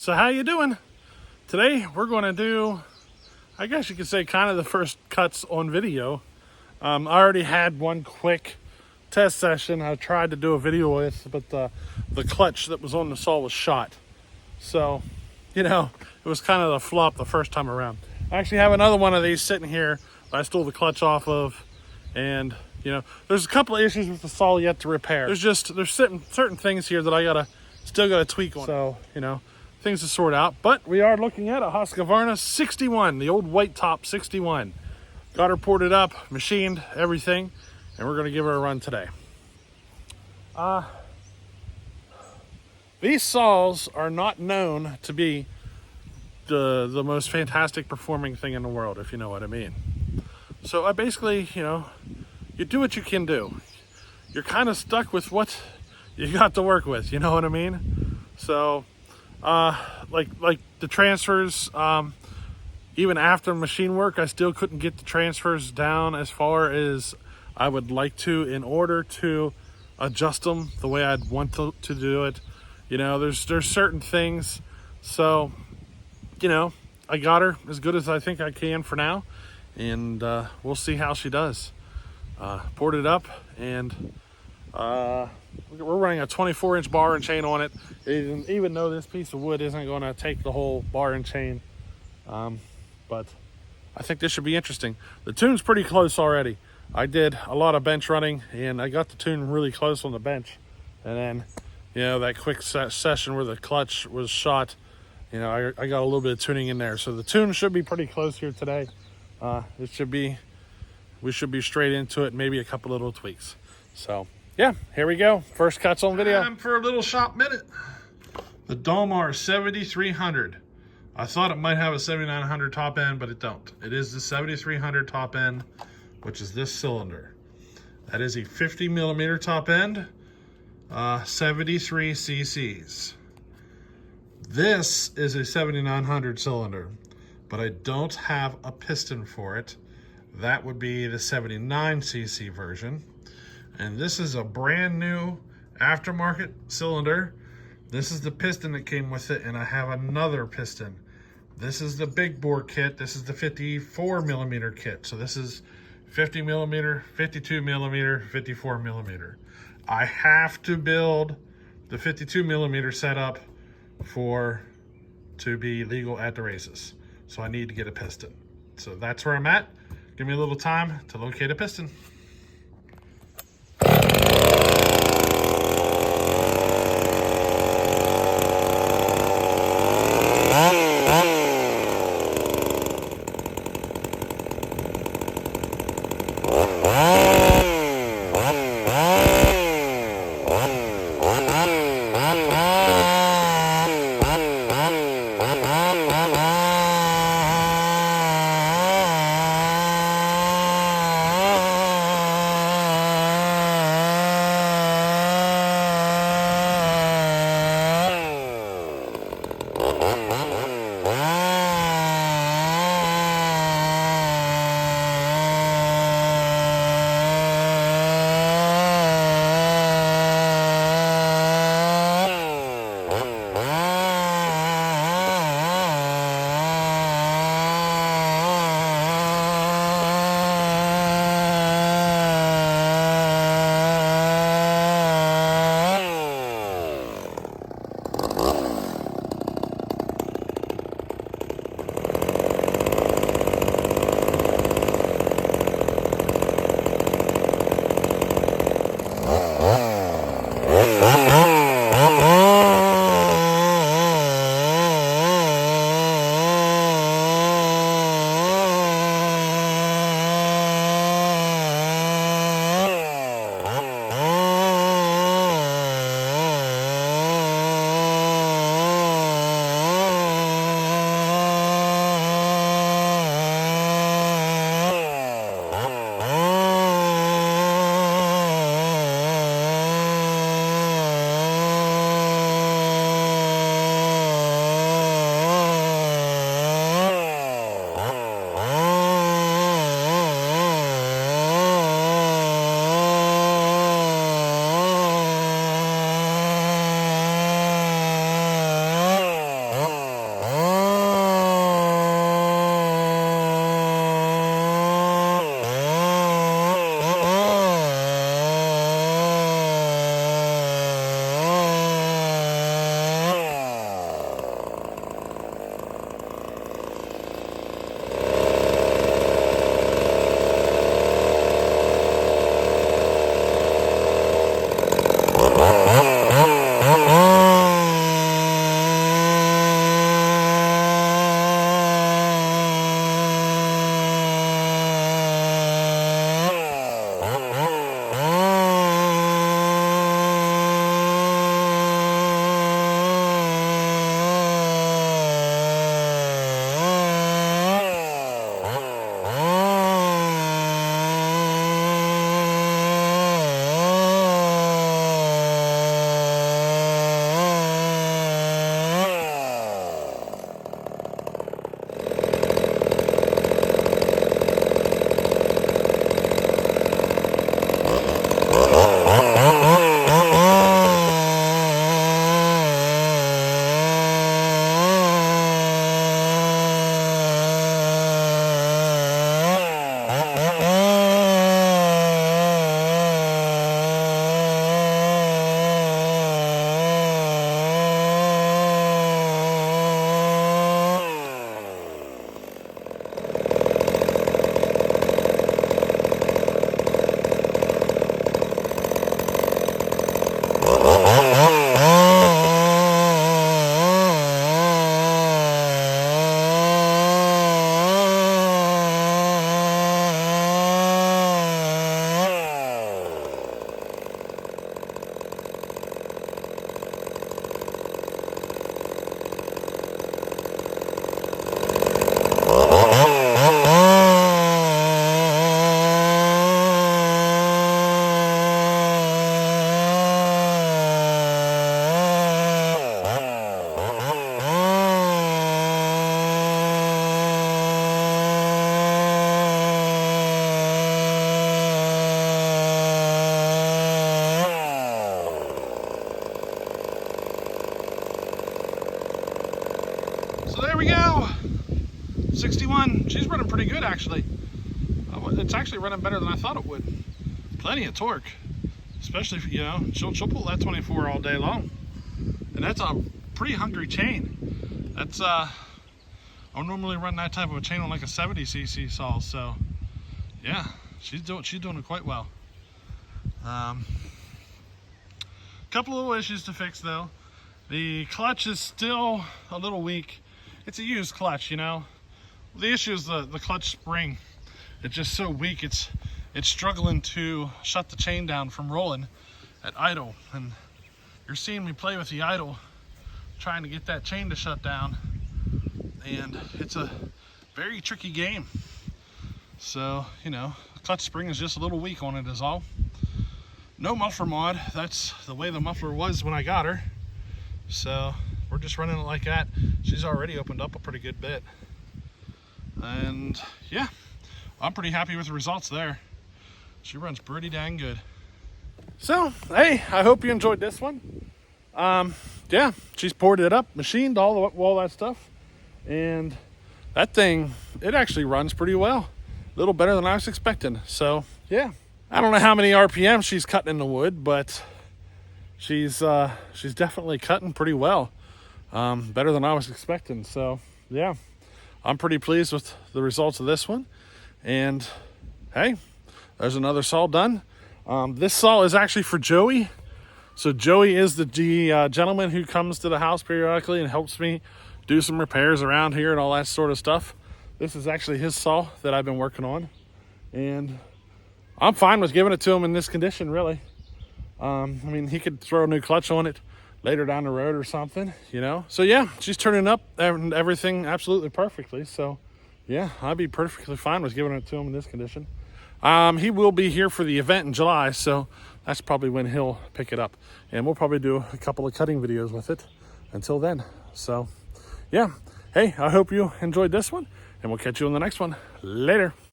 So how you doing? Today we're going to do, I guess you could say, kind of the first cuts on video. I already had one quick test session I tried to do a video with, but the clutch that was on the saw was shot. So, it was kind of a flop the first time around. I actually have another one of these sitting here that I stole the clutch off of, and there's a couple of issues with the saw yet to repair. There's certain things here that I still gotta tweak on. So, things to sort out. But we are looking at a Husqvarna 61, the old white top 61. Got her ported up, machined, everything, and we're gonna give her a run today. These saws are not known to be the most fantastic performing thing in the world, if you know what I mean. So I basically, you do what you can do. You're kind of stuck with what you got to work with, you know what I mean? So, like the transfers, even after machine work, I still couldn't get the transfers down as far as I would like to in order to adjust them the way I'd want to do it. There's certain things. So, I got her as good as I think I can for now, and we'll see how she does. Poured it up, and we're running a 24-inch bar and chain on it, even though this piece of wood isn't going to take the whole bar and chain. But I think this should be interesting. The tune's pretty close already. I did a lot of bench running, and I got the tune really close on the bench. And then, that quick session where the clutch was shot, I got a little bit of tuning in there. So the tune should be pretty close here today. We should be straight into it, maybe a couple little tweaks. So, yeah, here we go. First cuts on video. Time for a little shop minute. The Dalmar 7300. I thought it might have a 7900 top end, but it don't. It is the 7300 top end, which is this cylinder. That is a 50 millimeter top end, 73 cc's. This is a 7900 cylinder, but I don't have a piston for it. That would be the 79 cc version. And this is a brand new aftermarket cylinder. This is the piston that came with it, and I have another piston. This is the big bore kit. This is the 54 millimeter kit. So this is 50 millimeter, 52 millimeter, 54 millimeter. I have to build the 52 millimeter setup to be legal at the races. So I need to get a piston. So that's where I'm at. Give me a little time to locate a piston. So there we go. 61. She's running pretty good, actually. It's actually running better than I thought it would. Plenty of torque, especially if, you know, she'll pull that 24 all day long. And that's a pretty hungry chain. That's I normally run that type of a chain on like a 70cc saw. So yeah, she's doing it quite well. Couple little issues to fix though. The clutch is still a little weak. It's a used clutch, you know. The issue is the clutch spring. It's just so weak. It's struggling to shut the chain down from rolling at idle. And you're seeing me play with the idle, trying to get that chain to shut down. And it's a very tricky game. So, you know, the clutch spring is just a little weak on it is all. No muffler mod. That's the way the muffler was when I got her. So we're just running it like that. She's already opened up a pretty good bit. And yeah, I'm pretty happy with the results there. She runs pretty dang good. So, hey, I hope you enjoyed this one. Yeah, she's poured it up, machined all that stuff. And that thing, it actually runs pretty well. A little better than I was expecting. So, yeah. I don't know how many RPM she's cutting in the wood, but she's definitely cutting pretty well. Better than I was expecting. So, yeah. I'm pretty pleased with the results of this one. And, hey, there's another saw done. This saw is actually for Joey. So Joey is the gentleman who comes to the house periodically and helps me do some repairs around here and all that sort of stuff. This is actually his saw that I've been working on. And I'm fine with giving it to him in this condition, really. I mean, he could throw a new clutch on it later down the road or something, you know. So yeah, she's turning up and everything absolutely perfectly. So yeah, I'd be perfectly fine with giving it to him in this condition. He will be here for the event in July, so that's probably when he'll pick it up. And we'll probably do a couple of cutting videos with it until then. So yeah, hey, I hope you enjoyed this one, and we'll catch you on the next one. Later.